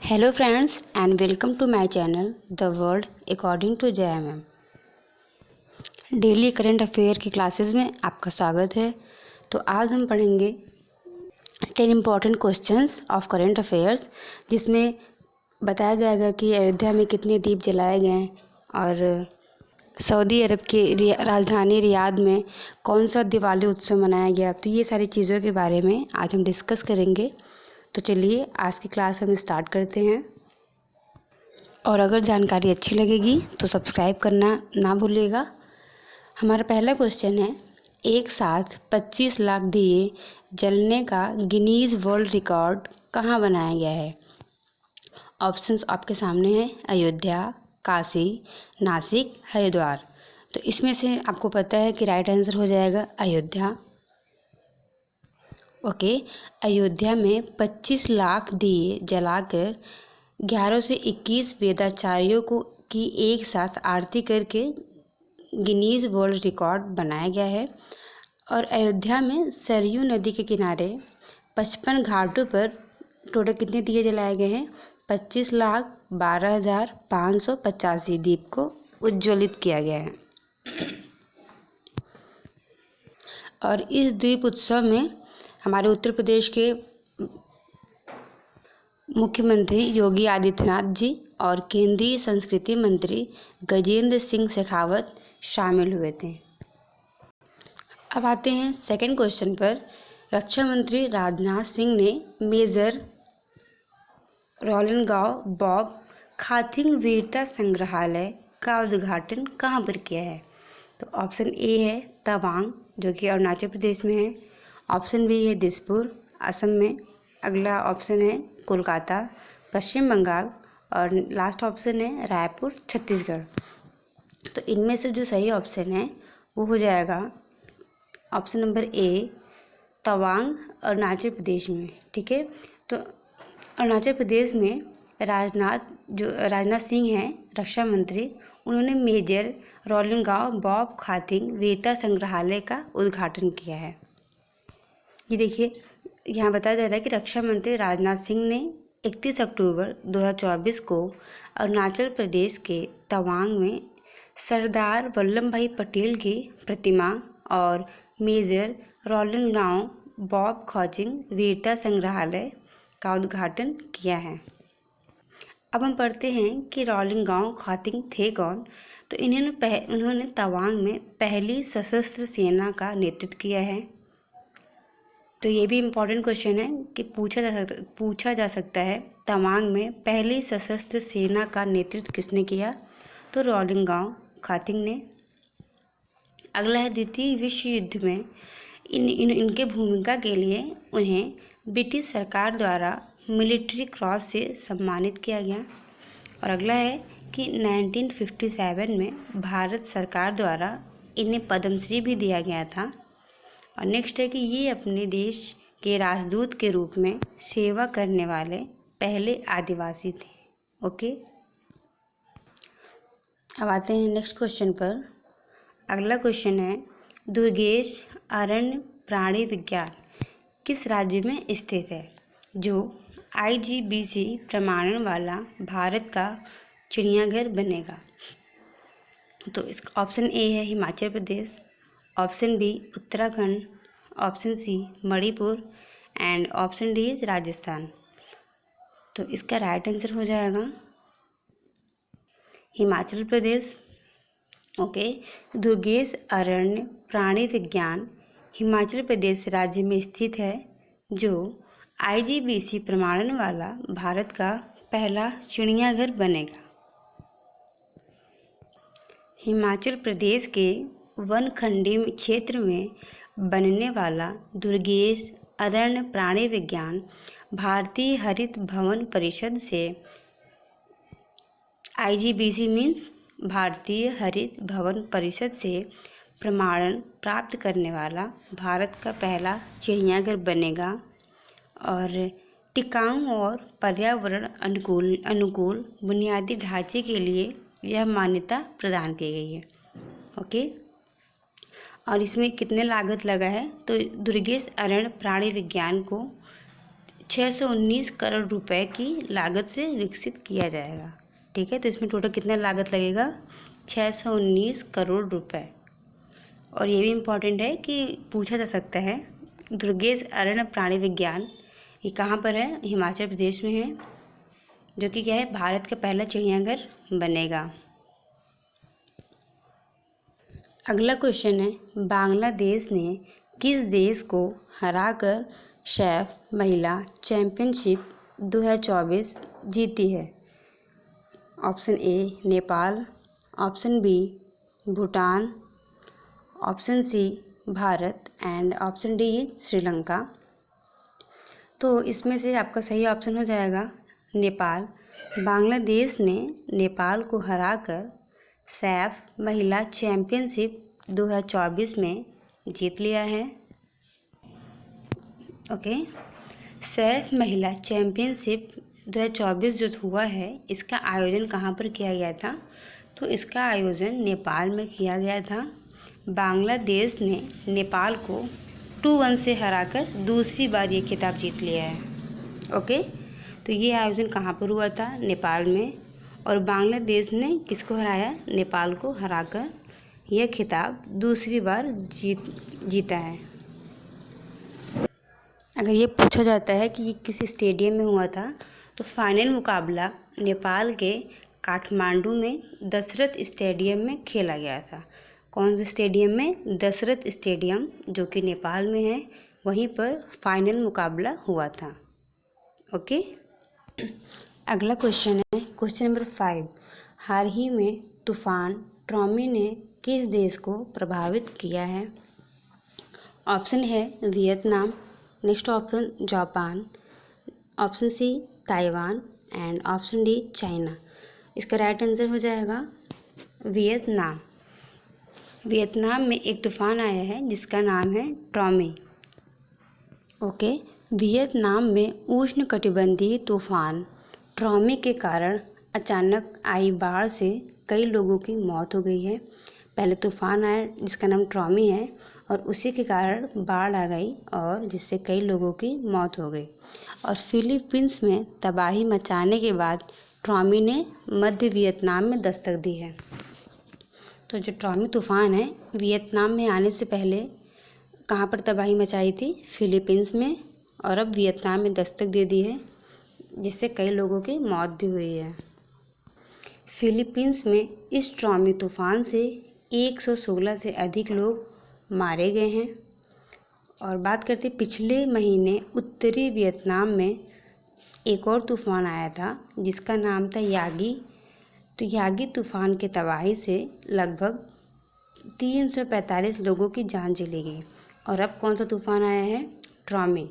Hello friends and welcome to my channel The World According to JMM। Daily current affair की classes में आपका स्वागत है। तो आज हम पढ़ेंगे 10 important questions of current affairs, जिसमें बताया जाएगा कि अयोध्या में कितने दीप जलाए गए और सऊदी अरब की राजधानी रियाद में कौन सा दिवाली उत्सव मनाया गया। तो ये सारी चीज़ों के बारे में आज हम डिस्कस करेंगे। तो चलिए आज की क्लास हम स्टार्ट करते हैं। और अगर जानकारी अच्छी लगेगी तो सब्सक्राइब करना ना भूलिएगा। हमारा पहला क्वेश्चन है, एक साथ 25 लाख दिए जलने का गिनीज वर्ल्ड रिकॉर्ड कहाँ बनाया गया है। ऑप्शंस आपके सामने हैं, अयोध्या, काशी, नासिक, हरिद्वार। तो इसमें से आपको पता है कि राइट आंसर हो जाएगा अयोध्या। ओके, अयोध्या में 25 लाख दिए जलाकर 11 से 21 वेदाचार्यों की एक साथ आरती करके गिनीज वर्ल्ड रिकॉर्ड बनाया गया है। और अयोध्या में सरयू नदी के किनारे 55 घाटों पर टोटल कितने दिए जलाए गए हैं, 25,12,585 दीप को उज्ज्वलित किया गया है। और इस दीप उत्सव में हमारे उत्तर प्रदेश के मुख्यमंत्री योगी आदित्यनाथ जी और केंद्रीय संस्कृति मंत्री गजेंद्र सिंह शेखावत शामिल हुए थे। अब आते हैं सेकंड क्वेश्चन पर। रक्षा मंत्री राजनाथ सिंह ने मेजर रोलनगांव बॉब खाथिंग वीरता संग्रहालय का उद्घाटन कहाँ पर किया है। तो ऑप्शन ए है तवांग, जो कि अरुणाचल प्रदेश में है। ऑप्शन बी है दिसपुर, असम में। अगला ऑप्शन है कोलकाता, पश्चिम बंगाल। और लास्ट ऑप्शन है रायपुर, छत्तीसगढ़। तो इनमें से जो सही ऑप्शन है वो हो जाएगा option number A, Tawang, Arunachal Pradesh में। ठीक है, तो अरुणाचल प्रदेश में राजनाथ सिंह हैं रक्षा मंत्री, उन्होंने मेजर रोलनगांव बॉब खाथिंग वीरता संग्रहालय का उद्घाटन किया है। ये देखिए, यहाँ बताया जा रहा है कि रक्षा मंत्री राजनाथ सिंह ने 31 अक्टूबर 2024 को अरुणाचल प्रदेश के तवांग में सरदार वल्लभ भाई पटेल की प्रतिमा और मेजर रोलनगांव बॉब खाथिंग वीरता संग्रहालय का उद्घाटन किया है। अब हम पढ़ते हैं कि रोलनगांव खाथिंग थे कौन। तो उन्होंने तवांग में पहली सशस्त्र सेना का नेतृत्व किया है। तो ये भी इम्पोर्टेंट क्वेश्चन है कि पूछा जा सकता है तवांग में पहली सशस्त्र सेना का नेतृत्व किसने किया। तो रोलनगांव खाथिंग ने। अगला है, द्वितीय विश्व युद्ध में इनके भूमिका के लिए उन्हें ब्रिटिश सरकार द्वारा मिलिट्री क्रॉस से सम्मानित किया गया। और अगला है कि 1957 में भारत सरकार द्वारा इन्हें पद्मश्री भी दिया गया था। और नेक्स्ट है कि ये अपने देश के राजदूत के रूप में सेवा करने वाले पहले आदिवासी थे। ओके, अब आते हैं नेक्स्ट क्वेश्चन पर। अगला क्वेश्चन है, दुर्गेश अरण्य प्राणी विज्ञान किस राज्य में स्थित है जो IGBC प्रमाणन वाला भारत का चिड़ियाघर बनेगा। तो इसका ऑप्शन ए है Himachal Pradesh, option B Uttarakhand, option C Manipur and option D is Rajasthan. तो इसका राइट आंसर हो जाएगा हिमाचल प्रदेश। ओके, दुर्गेश अरण्य प्राणी विज्ञान हिमाचल प्रदेश राज्य में स्थित है, जो IGBC प्रमाणन वाला भारत का पहला चिड़ियाघर बनेगा। हिमाचल प्रदेश के वनखंडी क्षेत्र में बनने वाला दुर्गेश अरण्य प्राणी विज्ञान भारतीय हरित भवन परिषद से IGBC मीन्स भारतीय हरित भवन परिषद से प्रमाणन प्राप्त करने वाला भारत का पहला चिड़ियाघर बनेगा। और टिकाऊ और पर्यावरण अनुकूल बुनियादी ढांचे के लिए यह मान्यता प्रदान की गई है। ओके, और इसमें कितने लागत लगा है। तो दुर्गेश अरण्य प्राणी विज्ञान को 619 करोड़ रुपए की लागत से विकसित किया जाएगा। ठीक है, तो इसमें टोटल कितना लागत लगेगा? 619 करोड़ रुपए। और ये भी इम्पॉर्टेंट है कि पूछा जा सकता है, दुर्गेश अरण्य प्राणी विज्ञान ये कहाँ पर है? हिमाचल प्रदेश में है, जो कि क्या है, भारत का पहला चिड़ियाघर बनेगा। अगला क्वेश्चन है, बांग्लादेश ने किस देश को हराकर सैफ महिला चैंपियनशिप 2024 जीती है? Option A Nepal, option B Bhutan, option C Bharat and option D Sri Lanka. तो इसमें से आपका सही ऑप्शन हो जाएगा नेपाल। बांग्लादेश ने नेपाल को हराकर सैफ महिला चैंपियनशिप 2024 में जीत लिया है। ओके, सैफ महिला चैंपियनशिप 2024 जो हुआ है, इसका आयोजन कहाँ पर किया गया था? तो इसका आयोजन नेपाल में किया गया था। बांग्लादेश ने नेपाल को 2-1 से हराकर दूसरी बार ये खिताब जीत लिया है। ओके, तो ये आयोजन कहाँ पर हुआ था? नेपाल में। और बांग्लादेश ने किसको हराया? नेपाल को हराकर यह खिताब दूसरी बार जीता है। अगर ये पूछा जाता है कि ये किस स्टेडियम में हुआ था, तो फाइनल मुकाबला नेपाल के काठमांडू में दशरथ स्टेडियम में खेला गया था। कौन से स्टेडियम में? दशरथ स्टेडियम, जो कि नेपाल में है, वहीं पर फाइनल मुकाबला हुआ था। ओके, अगला क्वेश्चन है क्वेश्चन नंबर 5। हाल ही में तूफान ट्रॉमी ने किस देश को प्रभावित किया है? ऑप्शन है Vietnam, next option Japan, option C Taiwan and option D China. इसका राइट आंसर हो जाएगा वियतनाम। वियतनाम में एक तूफान आया है जिसका नाम है ट्रॉमी। ओके, वियतनाम में उष्णकटिबंधीय तूफान ट्रॉमी के कारण अचानक आई बाढ़ से कई लोगों की मौत हो गई है। पहले तूफान आया जिसका नाम ट्रॉमी है और उसी के कारण बाढ़ आ गई और जिससे कई लोगों की मौत हो गई। और फिलीपींस में तबाही मचाने के बाद ट्रॉमी ने मध्य वियतनाम में दस्तक दी है। तो जो ट्रॉमी तूफान है, वियतनाम में आने से पहले कहाँ पर तबाही मचाई थी? फिलीपींस में, और अब वियतनाम में दस्तक दे दी है, जिससे कई लोगों की मौत भी हुई है। फिलीपींस में इस ट्रॉमी तूफान से 116 से अधिक लोग मारे गए हैं। और बात करते पिछले महीने उत्तरी वियतनाम में एक और तूफान आया था जिसका नाम था यागी। तो यागी तूफान के तबाही से लगभग 345 लोगों की जान चली गई। और अब कौन सा तूफान आया है? ट्रॉमी।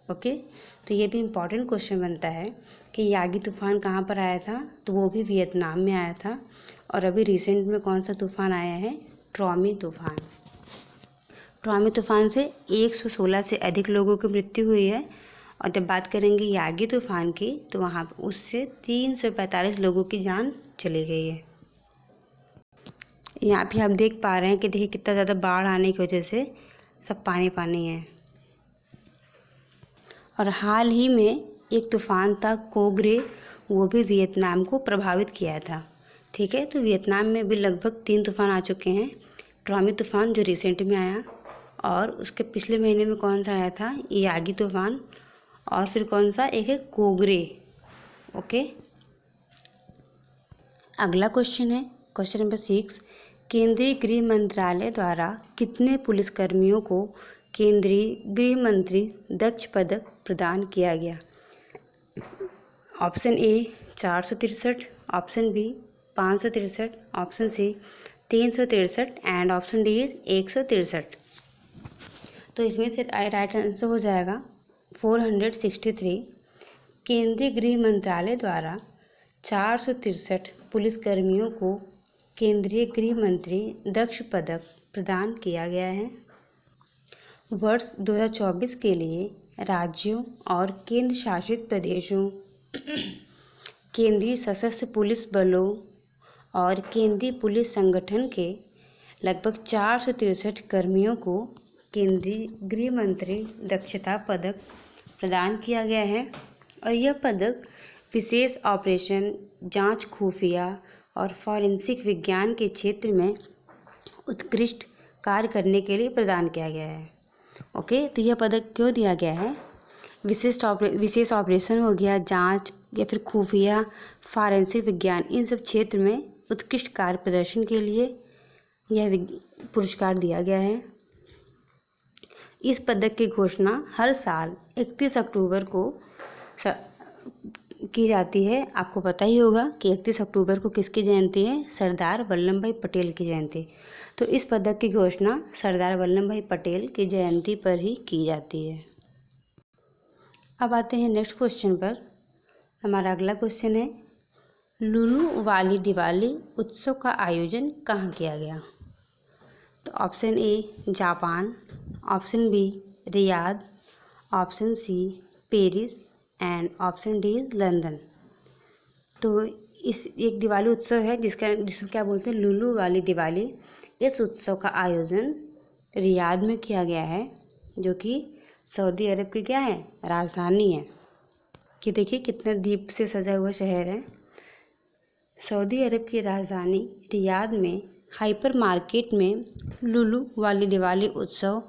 ओके, तो ये भी इम्पॉर्टेंट क्वेश्चन बनता है कि यागी तूफान कहाँ पर आया था? तो वो भी वियतनाम में आया था। और अभी रिसेंट में कौन सा तूफान आया है? ट्रॉमी तूफान। ट्रॉमी तूफान से 116 से अधिक लोगों की मृत्यु हुई है। और जब बात करेंगे यागी तूफान की, तो वहाँ उससे 345 लोगों की जान चली गई है। यहाँ भी आप देख पा रहे हैं कि देखिए कितना ज़्यादा बाढ़ आने की वजह से सब पानी पानी है। और हाल ही में एक तूफान था कोगरे, वो भी वियतनाम को प्रभावित किया था। ठीक है, तो वियतनाम में भी लगभग 3 तूफान आ चुके हैं। ट्रॉमी तूफान जो रिसेंट में आया, और उसके पिछले महीने में कौन सा आया था? यागी तूफान। और फिर कौन सा? एक है कोगरे। ओके, अगला क्वेश्चन है क्वेश्चन नंबर 6। केंद्रीय गृह मंत्रालय द्वारा कितने पुलिसकर्मियों को केंद्रीय गृह मंत्री दक्ष पदक प्रदान किया गया? Option A 463, option B 563, option C 363 and option D 163। तो इसमें से राइट आंसर हो जाएगा 463। केंद्रीय गृह मंत्रालय द्वारा 463 पुलिसकर्मियों को केंद्रीय गृह मंत्री दक्ष पदक प्रदान किया गया है। वर्ष 2024 के लिए राज्यों और केंद्र शासित प्रदेशों, केंद्रीय सशस्त्र पुलिस बलों और केंद्रीय पुलिस संगठन के लगभग 463 कर्मियों को केंद्रीय गृह मंत्री दक्षता पदक प्रदान किया गया है और यह पदक विशेष ऑपरेशन, जांच, खुफिया और फॉरेंसिक विज्ञान के क्षेत्र में उत्कृष्ट कार्य करने के लिए प्रदान किया गया है। ओके, तो यह पदक क्यों दिया गया है? विशेष ऑपरेशन हो गया, जांच या फिर खुफिया, फॉरेंसिक विज्ञान, इन सब क्षेत्र में उत्कृष्ट कार्य प्रदर्शन के लिए यह पुरस्कार दिया गया है। इस पदक की घोषणा हर साल 31 अक्टूबर को की जाती है। आपको पता ही होगा कि 31 अक्टूबर को किसकी जयंती है? सरदार वल्लभ भाई पटेल की जयंती। तो इस पदक की घोषणा सरदार वल्लभ भाई पटेल की जयंती पर ही की जाती है। अब आते हैं नेक्स्ट क्वेश्चन पर। हमारा अगला क्वेश्चन है, लुलू वाली दिवाली उत्सव का आयोजन कहाँ किया गया? तो option A Japan, option B Riyadh, option C Paris and option D London. तो इस एक दिवाली उत्सव है जिसको क्या बोलते हैं? लुलू वाली दिवाली। इस उत्सव का आयोजन रियाद में किया गया है, जो कि सऊदी अरब की क्या है? राजधानी है। कि देखिए कितना दीप से सजा हुआ शहर है। सऊदी अरब की राजधानी रियाद में हाइपर मार्केट में लुलू वाली दिवाली उत्सव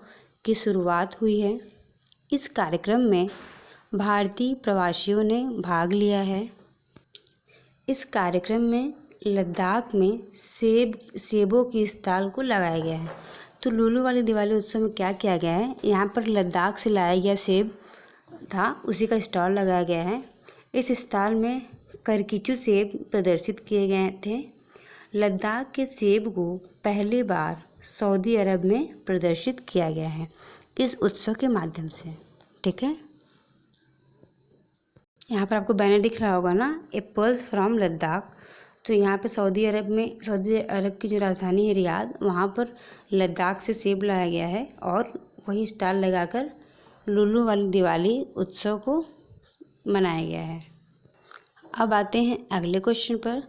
की शुरुआत हुई है। इस कार्यक्रम में भारतीय प्रवासियों ने भाग लिया है। इस कार्यक्रम में लद्दाख में सेबों की स्टॉल को लगाया गया है। तो लुलू वाली दिवाली उत्सव में क्या किया गया है? यहाँ पर लद्दाख से लाया गया सेब था, उसी का स्टॉल लगाया गया है। इस स्टॉल में करकिचू सेब प्रदर्शित किए गए थे। लद्दाख के सेब को पहली बार सऊदी अरब में प्रदर्शित किया गया है इस उत्सव के माध्यम से। ठीक है, यहाँ पर आपको बैनर दिख रहा होगा ना, एप्पल्स फ्रॉम लद्दाख। तो यहाँ पे सऊदी अरब की जो राजधानी है रियाद, वहाँ पर लद्दाख से सेब लाया गया है और वही स्टॉल लगाकर लुलू वाली दिवाली उत्सव को मनाया गया है। अब आते हैं अगले क्वेश्चन पर।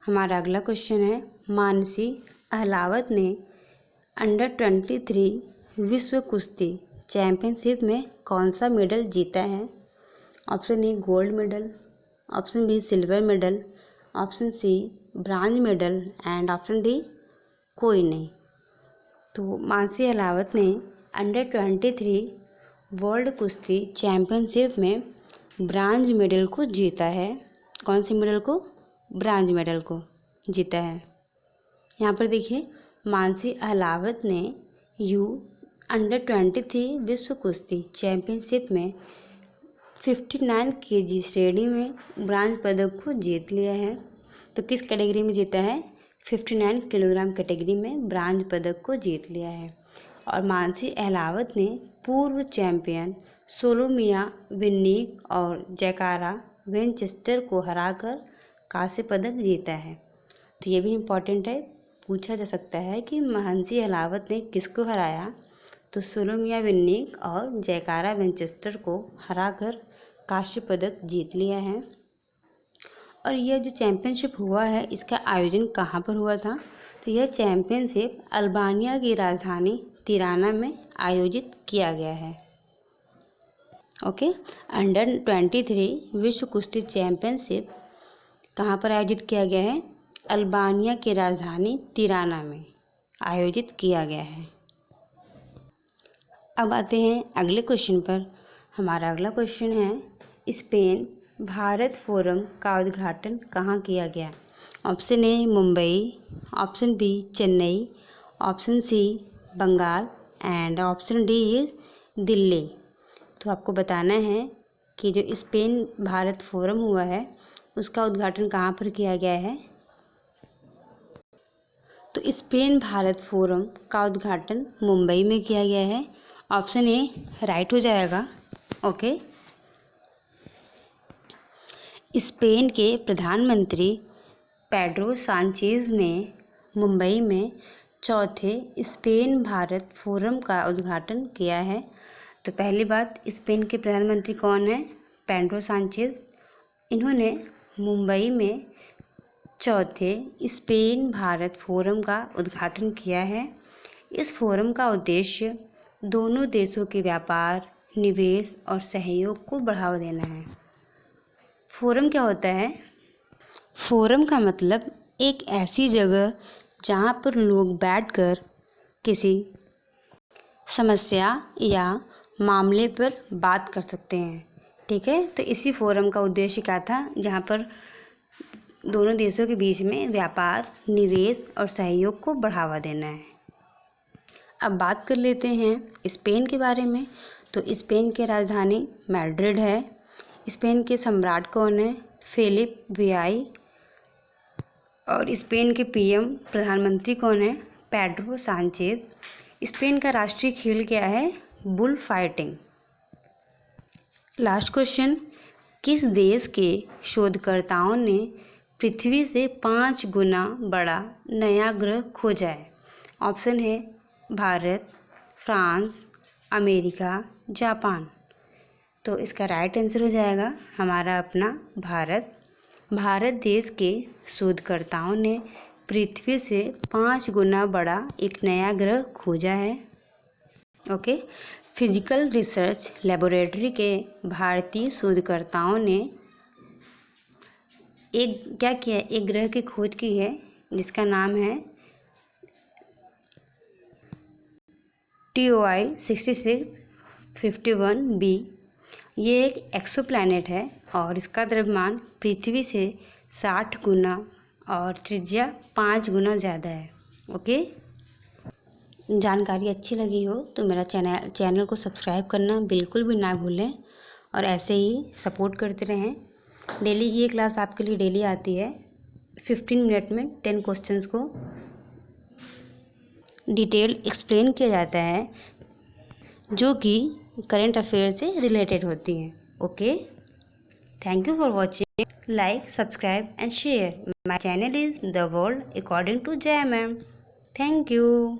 हमारा अगला क्वेश्चन है, मानसी अहलावत ने अंडर 23 विश्व कुश्ती चैंपियनशिप में कौन सा मेडल जीता है? Option A gold medal, option B silver medal, option C bronze medal and option D कोई नहीं। तो मानसी अहलावत ने अंडर 23 वर्ल्ड कुश्ती चैंपियनशिप में ब्रांज मेडल को जीता है। कौन से मेडल को? ब्रांज मेडल को जीता है। यहाँ पर देखिए, मानसी अहलावत ने अंडर 23 विश्व कुश्ती चैंपियनशिप में 59 kg श्रेणी में ब्रांज पदक को जीत लिया है। तो किस कैटेगरी में जीता है? 59 किलोग्राम कैटेगरी में ब्रांज पदक को जीत लिया है। और मानसी अहलावत ने पूर्व चैंपियन सोलोमिया विन्निक और जैकारा वेनचेस्टर को हराकर कांस्य पदक जीता है। तो ये भी इम्पॉर्टेंट है, पूछा जा सकता है कि मानसी अहलावत ने किसको हराया? तो सोलोमिया विन्निक और जैकारा वेनचेस्टर को हराकर कांस्य पदक जीत लिया है। और यह जो चैंपियनशिप हुआ है, इसका आयोजन कहाँ पर हुआ था? तो यह चैंपियनशिप अल्बानिया की राजधानी तिराना में आयोजित किया गया है। ओके, अंडर 23 विश्व कुश्ती चैंपियनशिप कहाँ पर आयोजित किया गया है? अल्बानिया की राजधानी तिराना में आयोजित किया गया है। अब आते हैं अगले क्वेश्चन पर। हमारा अगला क्वेश्चन है, स्पेन भारत फोरम का उद्घाटन कहाँ किया गया? Option A Mumbai, option B Chennai, option C Bengal and option D is Delhi. तो आपको बताना है कि जो स्पेन भारत फोरम हुआ है उसका उद्घाटन कहाँ पर किया गया है। तो स्पेन भारत फोरम का उद्घाटन मुंबई में किया गया है। ऑप्शन ए राइट हो जाएगा। ओके, स्पेन के प्रधानमंत्री पेड्रो सांचेज ने मुंबई में चौथे स्पेन भारत फोरम का उद्घाटन किया है। तो पहली बात, स्पेन के प्रधानमंत्री कौन है? Pedro Sanchez. इन्होंने मुंबई में चौथे स्पेन भारत फोरम का उद्घाटन किया है। इस फोरम का उद्देश्य दोनों देशों के व्यापार, निवेश और सहयोग को बढ़ावा देना है। फोरम क्या होता है? फोरम का मतलब एक ऐसी जगह जहाँ पर लोग बैठकर किसी समस्या या मामले पर बात कर सकते हैं। ठीक है, तो इसी फोरम का उद्देश्य क्या था? जहाँ पर दोनों देशों के बीच में व्यापार, निवेश और सहयोग को बढ़ावा देना है। अब बात कर लेते हैं स्पेन के बारे में। तो स्पेन की राजधानी मैड्रिड है। स्पेन के सम्राट कौन है? Philip VI। और स्पेन के PM प्रधानमंत्री कौन है? Pedro Sanchez. स्पेन का राष्ट्रीय खेल क्या है? Bull fighting. लास्ट क्वेश्चन, किस देश के शोधकर्ताओं ने पृथ्वी से 5 गुना बड़ा नया ग्रह खोजा है? ऑप्शन है भारत, फ्रांस, अमेरिका, जापान। तो इसका राइट आंसर हो जाएगा हमारा अपना भारत। भारत देश के शोधकर्ताओं ने पृथ्वी से 5 गुना बड़ा एक नया ग्रह खोजा है। ओके, फिजिकल रिसर्च लेबोरेटरी के भारतीय शोधकर्ताओं ने एक ग्रह की खोज की है जिसका नाम है TOI 6651b। ये एक एक्सोप्लैनेट है और इसका द्रव्यमान पृथ्वी से 60 गुना और त्रिज्या 5 गुना ज़्यादा है। ओके, जानकारी अच्छी लगी हो तो मेरा चैनल को सब्सक्राइब करना बिल्कुल भी ना भूलें और ऐसे ही सपोर्ट करते रहें। डेली ये क्लास आपके लिए डेली आती है। 15 मिनट में 10 क्वेश्चंस को डिटेल एक्सप्लेन किया जाता है जो कि करंट अफेयर से रिलेटेड होती हैं। Okay, thank you for watching. Like, subscribe and share. My channel is the world according to Jaya ma'am. Thank you.